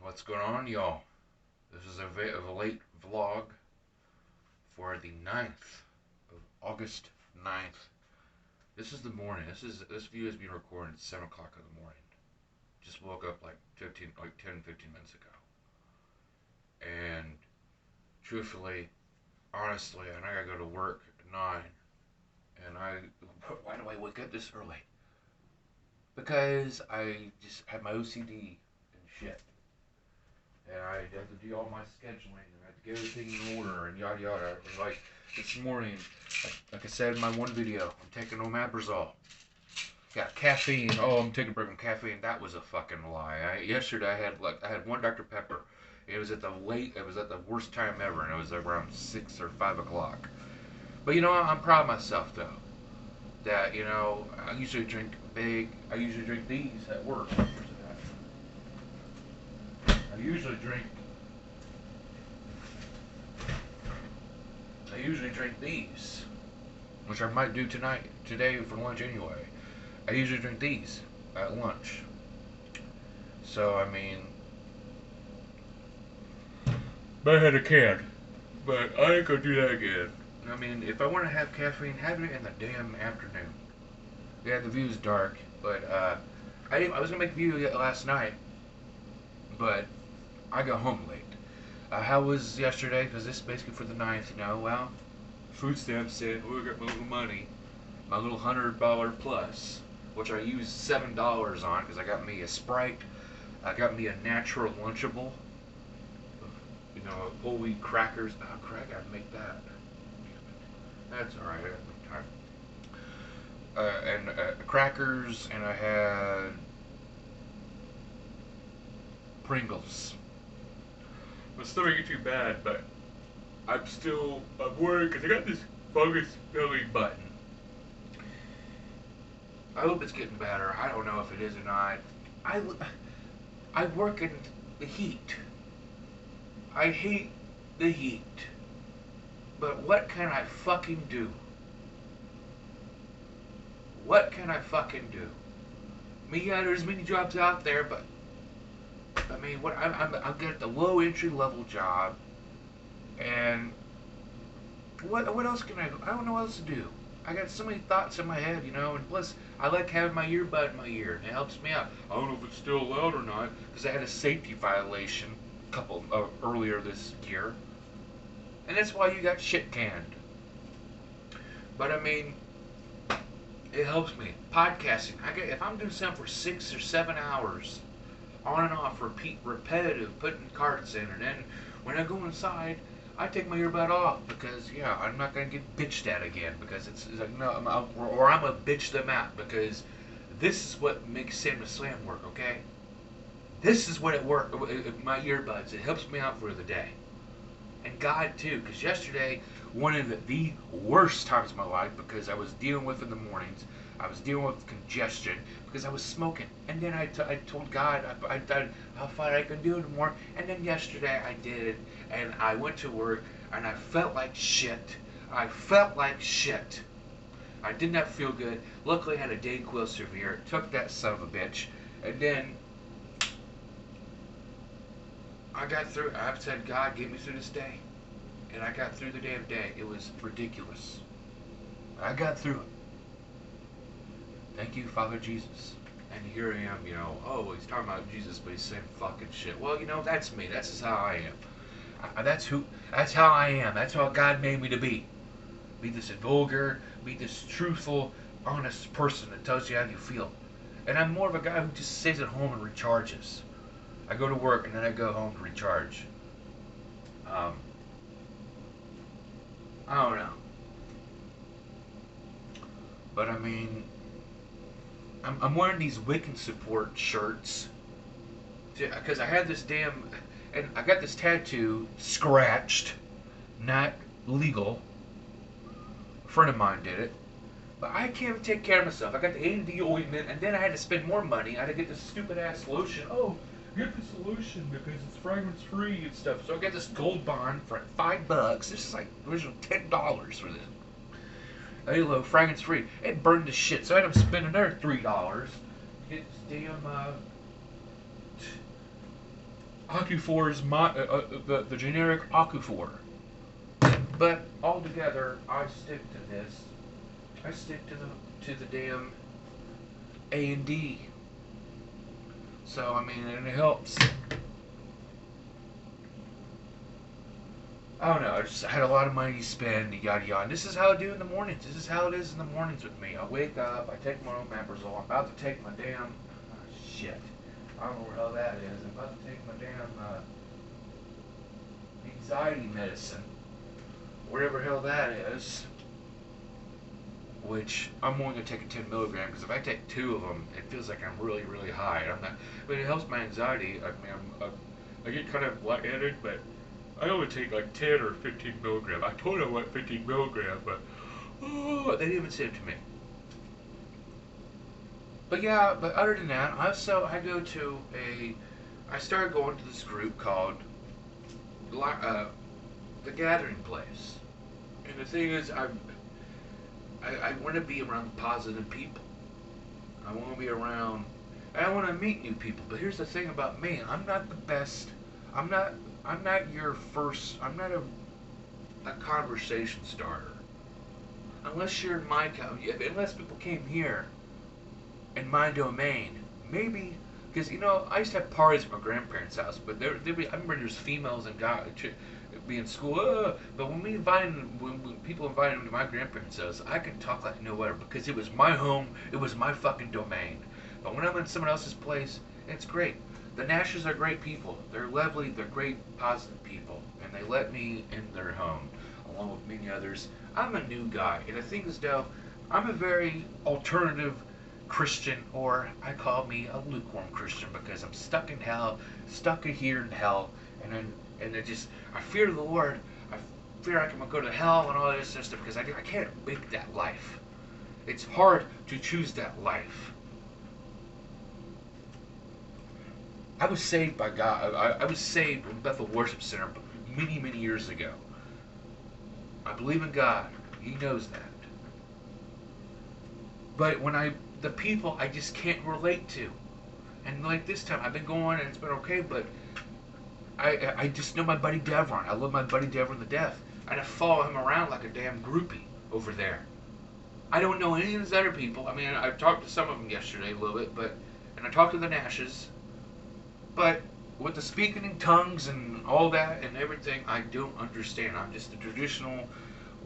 What's going on, y'all? This is a late vlog for the 9th of August 9th. This is the morning. This video is being recorded at 7 o'clock in the morning. Just woke up like 10, 15 minutes ago. And truthfully, honestly, and I gotta go to work at 9. And why do I wake up this early? Because I just have my OCD and shit. And I had to do all my scheduling, and I had to get everything in order, and yada yada. And like this morning, like I said in my one video, I'm taking omeprazole. Got caffeine. Oh, I'm taking a break from caffeine. That was a fucking lie. Yesterday I had one Dr. Pepper. It was at the worst time ever, and it was around 6 or 5 o'clock. But I'm proud of myself though. That I usually drink these at work. I usually drink these, which I might do today for lunch anyway. I usually drink these at lunch. So, I mean, I had a can, but I ain't gonna do that again. I mean, if I want to have caffeine, have it in the damn afternoon. Yeah, the view's dark, but, I was gonna make a video last night, but I got home late. How was yesterday? Because this is basically for the 9th, well, food stamps said, oh, I got my little money, my little $100 plus, which I used $7 on because I got me a Sprite, I got me a natural Lunchable, whole wheat crackers. Oh, crap, I gotta make that. That's alright, I gotta make time. And crackers, and I had Pringles. My stomach ain't too bad, but I'm worried because I got this fungus belly button. I hope it's getting better. I don't know if it is or not. I work in the heat. I hate the heat. But what can I fucking do? What can I fucking do? There's many jobs out there, but I mean, I'll get the low entry level job, and what else can I do? I don't know what else to do. I got so many thoughts in my head, and plus I like having my earbud in my ear, and it helps me out. I don't know if it's still allowed or not, because I had a safety violation earlier this year, and that's why you got shit canned. But I mean, it helps me. Podcasting, if I'm doing something for 6 or 7 hours, on and off, repetitive, putting cards in, and then when I go inside, I take my earbud off because, I'm not going to get bitched at again because it's like, no, I'm going to bitch them out because this is what makes Sam the Slam work, okay? This is what it works, my earbuds. It helps me out for the day. And God, too, because yesterday, one of the worst times of my life because I was dealing with in the mornings, I was dealing with congestion because I was smoking. And then I told God, I thought how far I could do it more. And then yesterday I did it. And I went to work and I felt like shit. I did not feel good. Luckily I had a Dayquil Severe. Took that son of a bitch. And then I got through it. I said, God, get me through this day. And I got through the damn day. It was ridiculous. I got through it. Thank you, Father Jesus. And here I am, oh, he's talking about Jesus, but he's saying fucking shit. Well, that's me. That's just how I am. That's how I am. That's how God made me to be. Be this vulgar, be this truthful, honest person that tells you how you feel. And I'm more of a guy who just stays at home and recharges. I go to work and then I go home to recharge. I don't know. But I mean, I'm wearing these Wiccan support shirts because I had this and I got this tattoo scratched, not legal. A friend of mine did it, but I can't take care of myself. I got the AD ointment, and then I had to spend more money. I had to get this stupid ass lotion. Oh, get this lotion because it's fragrance free and stuff. So I got this Gold Bond for $5. This is like original $10 for this. Hello, fragrance free. It burned to shit, so I had to spend another $3 to get this damn Okafor is the generic Okafor. But altogether, I stick to this. I stick to the damn A&D. So I mean, and it helps. I don't know. I just had a lot of money to spend, yada yada. And this is how I do in the mornings. This is how it is in the mornings with me. I wake up, I take my omeprazole. I'm about to take my damn shit. I don't know where the hell that is. I'm about to take my damn anxiety medicine, whatever the hell that is. Which I'm only gonna take a 10 milligram because if I take 2 of them, it feels like I'm really, really high. I'm not. But it helps my anxiety. I mean, I get kind of lightheaded, but I only take like 10 or 15 milligram. I told them what 15 milligram, but they didn't even say it to me. But yeah, but other than that, I started going to this group called the Gathering Place, and the thing is, I want to be around positive people. I want to be around. I want to meet new people. But here's the thing about me: I'm not the best. I'm not your first. I'm not a conversation starter. Unless you're in my unless people came here in my domain, maybe. Because I used to have parties at my grandparents' house, but I remember there's females and guys be in school. But when people invited me to my grandparents' house, I could talk like no other because it was my home, it was my fucking domain. But when I'm in someone else's place, it's great. The Nashes are great people. They're lovely. They're great, positive people, and they let me in their home, along with many others. I'm a new guy, and the thing is, though, I'm a very alternative Christian, or I call me a lukewarm Christian because I'm stuck in hell, stuck here in hell, and I fear the Lord. I fear I'm gonna go to hell and all this stuff because I can't make that life. It's hard to choose that life. I was saved by God. I was saved in Bethel Worship Center many, many years ago. I believe in God. He knows that. But the people I just can't relate to. And like this time, I've been going and it's been okay, but I just know my buddy Devron. I love my buddy Devron to death. And I follow him around like a damn groupie over there. I don't know any of these other people. I mean, I've talked to some of them yesterday a little bit, and I talked to the Nashes. But with the speaking in tongues and all that and everything, I don't understand. I'm just a traditional,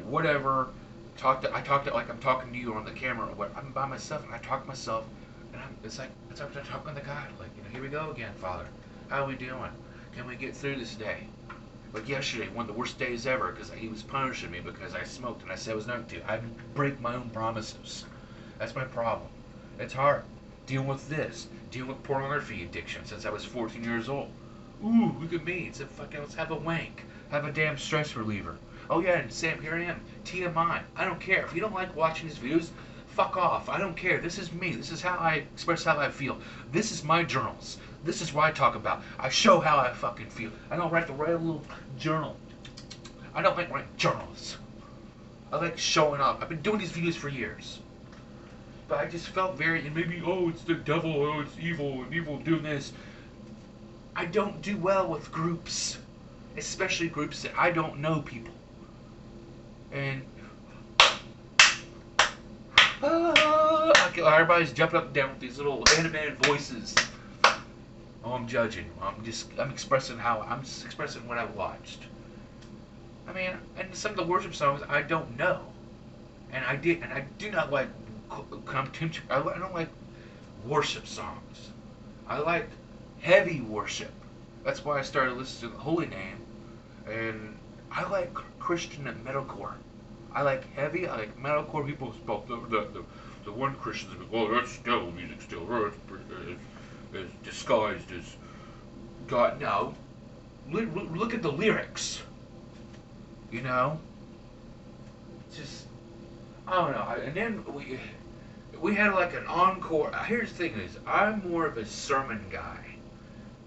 whatever. I talk to like I'm talking to you on the camera. I'm by myself and I talk to myself, and it's like I'm talking to God. Like here we go again, Father. How are we doing? Can we get through this day? Like yesterday, one of the worst days ever, because he was punishing me because I smoked and I said I was not to. I break my own promises. That's my problem. It's hard. Dealing with this. Dealing with pornography addiction since I was 14 years old. Ooh, look at me. It's let's have a wank. Have a damn stress reliever. Oh yeah, and Sam, here I am. TMI. I don't care. If you don't like watching these videos, fuck off. I don't care. This is me. This is how I express how I feel. This is my journals. This is what I talk about. I show how I fucking feel. I don't write a little journal. I don't like writing journals. I like showing up. I've been doing these videos for years. But I just felt and maybe, it's the devil, it's evil, and evil doing this. I don't do well with groups. Especially groups that I don't know people. And everybody's jumping up and down with these little animated voices. Oh, I'm judging. I'm expressing what I watched. I mean, and some of the worship songs I don't know, and I do not like I don't like worship songs. I like heavy worship. That's why I started listening to the Holy Name, and I like Christian and metalcore. I like heavy. I like metalcore. People the one Christians go, that's devil music still. It's disguised as God. No, look at the lyrics. Just I don't know. And then we had like an encore. Here's the thing: is I'm more of a sermon guy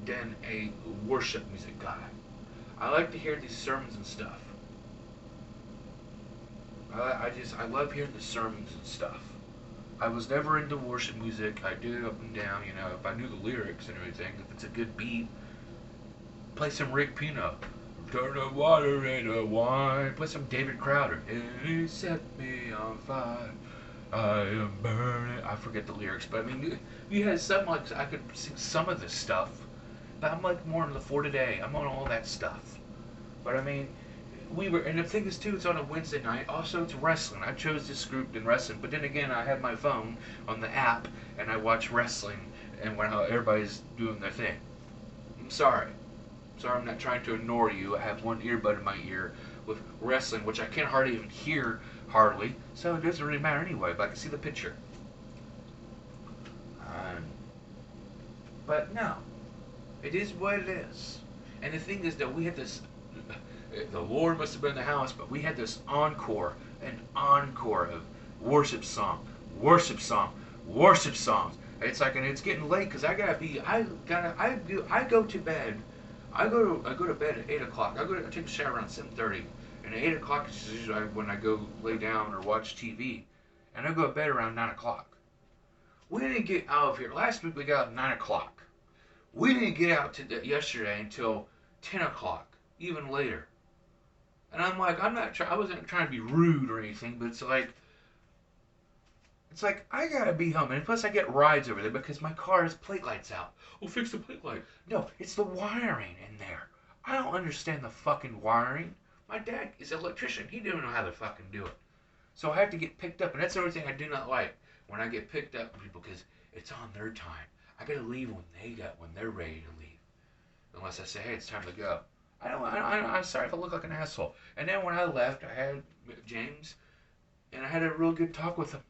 than a worship music guy. I like to hear these sermons and stuff. I love hearing the sermons and stuff. I was never into worship music. I did it up and down, if I knew the lyrics and everything, if it's a good beat. Play some Rick Pino. Turn the water into wine. Play some David Crowder. He set me on fire. I am burning. I forget the lyrics, but I mean, you had some like I could sing some of this stuff, but I'm like more on the For Today. I'm on all that stuff. But I mean, we were, and the thing is too, it's on a Wednesday night. Also, it's wrestling. I chose this group in wrestling, but then again, I have my phone on the app and I watch wrestling and when everybody's doing their thing. I'm sorry. Sorry, I'm not trying to ignore you. I have one earbud in my ear with wrestling, which I can't hardly even hear hardly, so it doesn't really matter anyway. But I can see the picture. But no, it is what it is. And the thing is that we had this. The Lord must have been in the house, but we had this an encore of worship song, worship song, worship songs. It's like, and it's getting late because I go to bed. I go to bed at 8 o'clock. I take a shower around 7:30, and at 8 o'clock is usually when I go lay down or watch TV, and I go to bed around 9 o'clock. We didn't get out of here. Last week we got out at 9 o'clock. We didn't get out yesterday until 10 o'clock, even later. And I'm like, I wasn't trying to be rude or anything, but it's like I gotta be home, and plus I get rides over there because my car's plate light's out. Oh, fix the plate light. No, it's the wiring in there. I don't understand the fucking wiring. My dad is an electrician. He didn't know how to fucking do it. So I have to get picked up, and that's the only thing I do not like when I get picked up from people because it's on their time. I gotta leave when they're ready to leave. Unless I say, hey, it's time to go. I'm sorry if I look like an asshole. And then when I left, I had James, and I had a real good talk with him,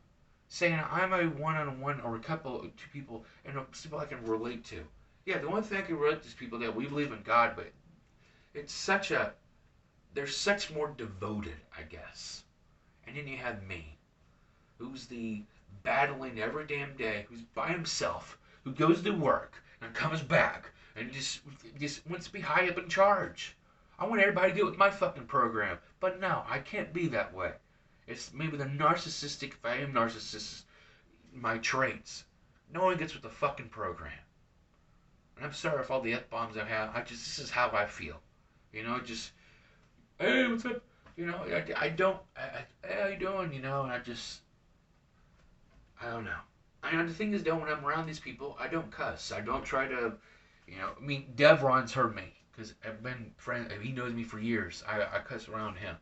saying I'm a one-on-one or two people, and people I can relate to. Yeah, the one thing I can relate to is people that we believe in God, but they're such more devoted, I guess. And then you have me, who's the battling every damn day, who's by himself, who goes to work and comes back and just wants to be high up in charge. I want everybody to get with my fucking program, but no, I can't be that way. It's maybe the narcissistic, if I am narcissist, my traits. No one gets with the fucking program. And I'm sorry if all the F-bombs I have, this is how I feel. Just, hey, what's up? Hey, how you doing? And I don't know. The thing is, though, when I'm around these people, I don't cuss. I don't try to, Devron's heard me, because I've been friends, he knows me for years. I cuss around him.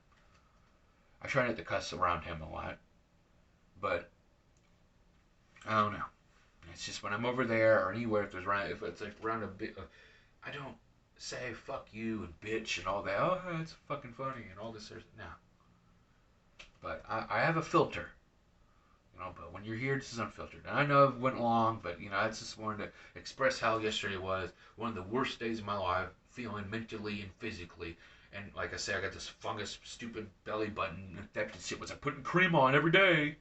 I try not to cuss around him a lot, but I don't know. It's just when I'm over there or anywhere, if it's like around a bit, I don't say fuck you and bitch and all that. Oh, it's fucking funny and all this. No, but I have a filter, But when you're here, this is unfiltered. And I know it went long, but I just wanted to express how yesterday was one of the worst days of my life, feeling mentally and physically. And like I say, I got this fungus, stupid belly button infected shit, which I'm putting cream on every day.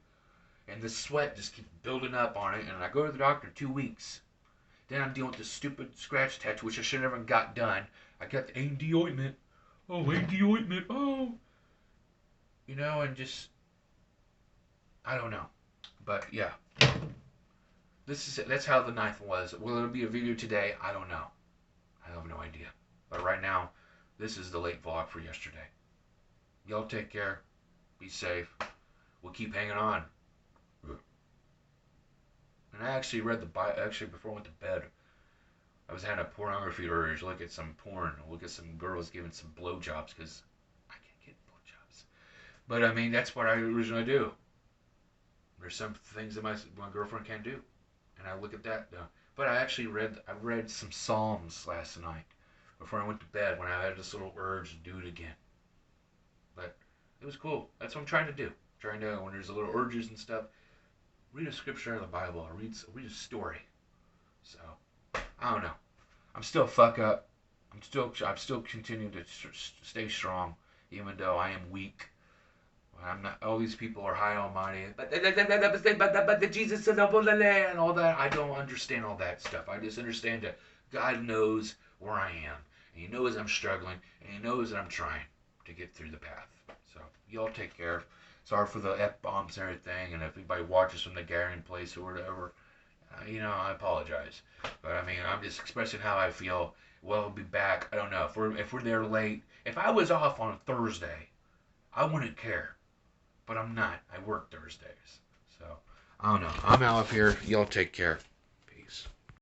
And the sweat just keeps building up on it. And I go to the doctor 2 weeks. Then I'm dealing with this stupid scratch tattoo, which I should have never got done. I got the A&D ointment. Oh, A&D ointment. Oh. And just, I don't know. But yeah. That's how the 9th was. Will it be a video today? I don't know. I have no idea. But right now, this is the late vlog for yesterday. Y'all take care. Be safe. We'll keep hanging on. And I actually read the Bible. Actually, before I went to bed, I was having a pornography urge. Look at some porn. Look at some girls giving some blowjobs because I can't get blowjobs. But I mean, that's what I originally do. There's some things that my girlfriend can't do, and I look at that. But I read some Psalms last night before I went to bed when I had this little urge to do it again. But it was cool. That's what I'm trying to do. When there's a little urges and stuff, read a scripture out of the Bible. Or read a story. So I don't know. I'm still a fuck up. I'm still continuing to stay strong, even though I am weak. I'm not. All these people are high on money, but the Jesus and all that. I don't understand all that stuff. I just understand that God knows where I am, and He knows I'm struggling, and He knows that I'm trying to get through the path. So y'all take care. Sorry for the F-bombs and everything, and if anybody watches from the Garion place or whatever, I apologize. But I mean, I'm just expressing how I feel Well, I'll be back. I don't know if we're there late. If I was off on a Thursday, I wouldn't care. But I'm not. I work Thursdays, so I don't know. I'm out of here. Y'all take care.